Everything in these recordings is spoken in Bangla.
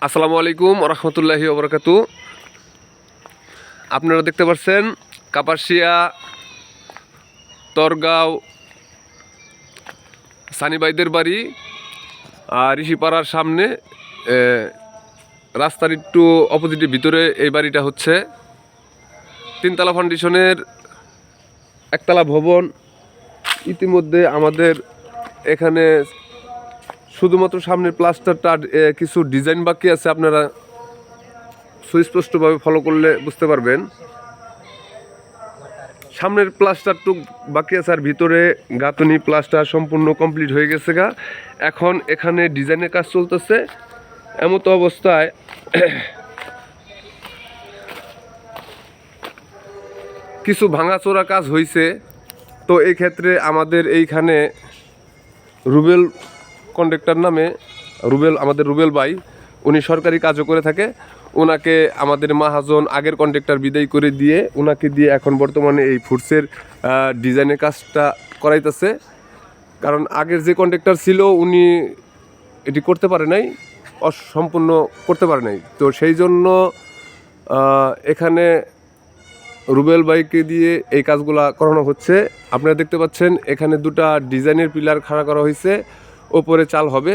আসসালামু আলাইকুম রহমতুল্লাহি ওবরাকাতু। আপনারা দেখতে পাচ্ছেন কাপাসিয়া তরগাঁও সানিবাইদের বাড়ি ঋষিপাড়ার সামনে রাস্তার একটু অপোজিটের ভিতরে এই বাড়িটা হচ্ছে। তিনতলা ফাউন্ডেশনের একতলা ভবন। ইতিমধ্যে আমাদের এখানে শুধুমাত্র সামনের প্লাস্টারটা কিছু ডিজাইন বাকি আছে, আপনারা সুস্পষ্টভাবে ফলো করলে বুঝতে পারবেন। সামনের প্লাস্টারটুক বাকি আছে, আর ভিতরে গাঁথনি প্লাস্টার সম্পূর্ণ কমপ্লিট হয়ে গেছে গা। এখন এখানে ডিজাইনের কাজ চলতেছে। এমতো অবস্থায় কিছু ভাঙাচোরা কাজ হয়েছে। তো এই ক্ষেত্রে আমাদের এইখানে রুবেল কন্ট্রাক্টর নামে আমাদের রুবেল ভাই, উনি সরকারি কাজও করে থাকে। ওনাকে আমাদের মাহাজন আগের কন্ট্রাক্টর বিদায় করে দিয়ে ওনাকে দিয়ে এখন বর্তমানে এই ফুডসের ডিজাইনের কাজটা করাইতেছে। কারণ আগের যে কন্ট্রাক্টর ছিল উনি এটি করতে পারে নাই, অসম্পূর্ণ করতে পারে নাই। তো সেই জন্য এখানে রুবেল ভাইকে দিয়ে এই কাজগুলা করানো হচ্ছে। আপনারা দেখতে পাচ্ছেন এখানে দুটা ডিজাইনের পিলার খাড়া করা হয়েছে, ওপরে চাল হবে।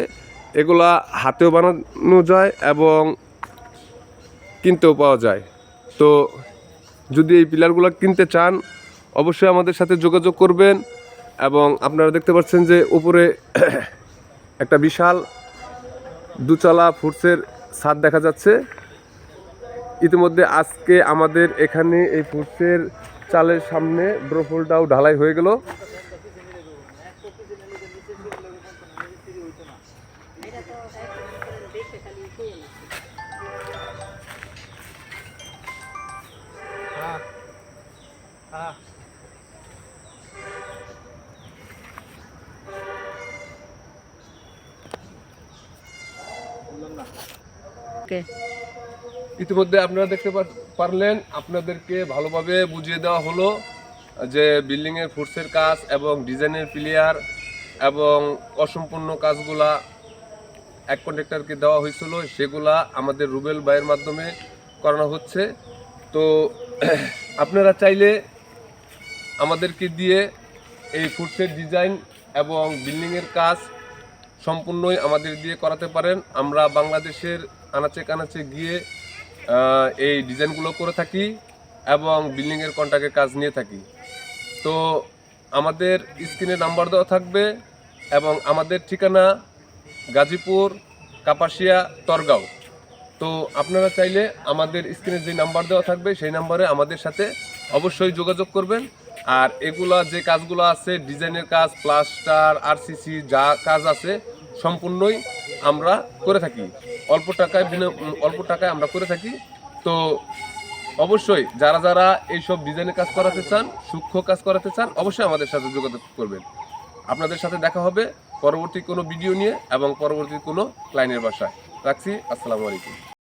এগুলা হাতেও বানানো যায় এবং কিনতেও পাওয়া যায়। তো যদি এই পিলারগুলো কিনতে চান অবশ্যই আমাদের সাথে যোগাযোগ করবেন। এবং আপনারা দেখতে পাচ্ছেন যে উপরে একটা বিশাল দুচালা ফুডসের ছাদ দেখা যাচ্ছে। ইতিমধ্যে আজকে আমাদের এখানে এই ফুডসের চালের সামনে ড্রোফোলটাও ঢালাই হয়ে গেল। ইতিমধ্যে আপনারা দেখতে পারলেন, আপনাদেরকে ভালোভাবে বুঝিয়ে দেওয়া হলো যে বিল্ডিংয়ের ফুডসের কাজ এবং ডিজাইনের প্লেয়ার এবং অসম্পূর্ণ কাজগুলা এক কন্ট্রাক্টরকে দেওয়া হয়েছিল, সেগুলা আমাদের রুবেল ভাইয়ের মাধ্যমে করানো হচ্ছে। তো আপনারা চাইলে আমাদেরকে দিয়ে এই ফুডসের ডিজাইন এবং বিল্ডিংয়ের কাজ সম্পূর্ণই আমাদের দিয়ে করাতে পারেন। আমরা বাংলাদেশের আনাচে কানাচে গিয়ে এই ডিজাইনগুলো করে থাকি এবং বিল্ডিংয়ের কন্ট্রাক্টের কাজ নিয়ে থাকি। তো আমাদের স্ক্রিনে নাম্বার দেওয়া থাকবে এবং আমাদের ঠিকানা গাজীপুর কাপাসিয়া তরগাঁও। তো আপনারা চাইলে আমাদের স্ক্রিনে যে নাম্বার দেওয়া থাকবে সেই নাম্বারে আমাদের সাথে অবশ্যই যোগাযোগ করবেন। আর এগুলা যে কাজগুলো আছে, ডিজাইনের কাজ, প্লাস্টার, আরসিসি যা কাজ আছে সম্পূর্ণই আমরা করে থাকি। অল্প টাকায় আমরা করে থাকি। তো অবশ্যই যারা যারা এইসব ডিজাইনের কাজ করাতে চান, সূক্ষ্ম কাজ করাতে চান, অবশ্যই আমাদের সাথে যোগাযোগ করবেন। আপনাদের সাথে দেখা হবে পরবর্তী কোনো ভিডিও নিয়ে এবং পরবর্তী কোনো ক্লায়েন্টের বাসায়। রাখছি। আসসালামু আলাইকুম।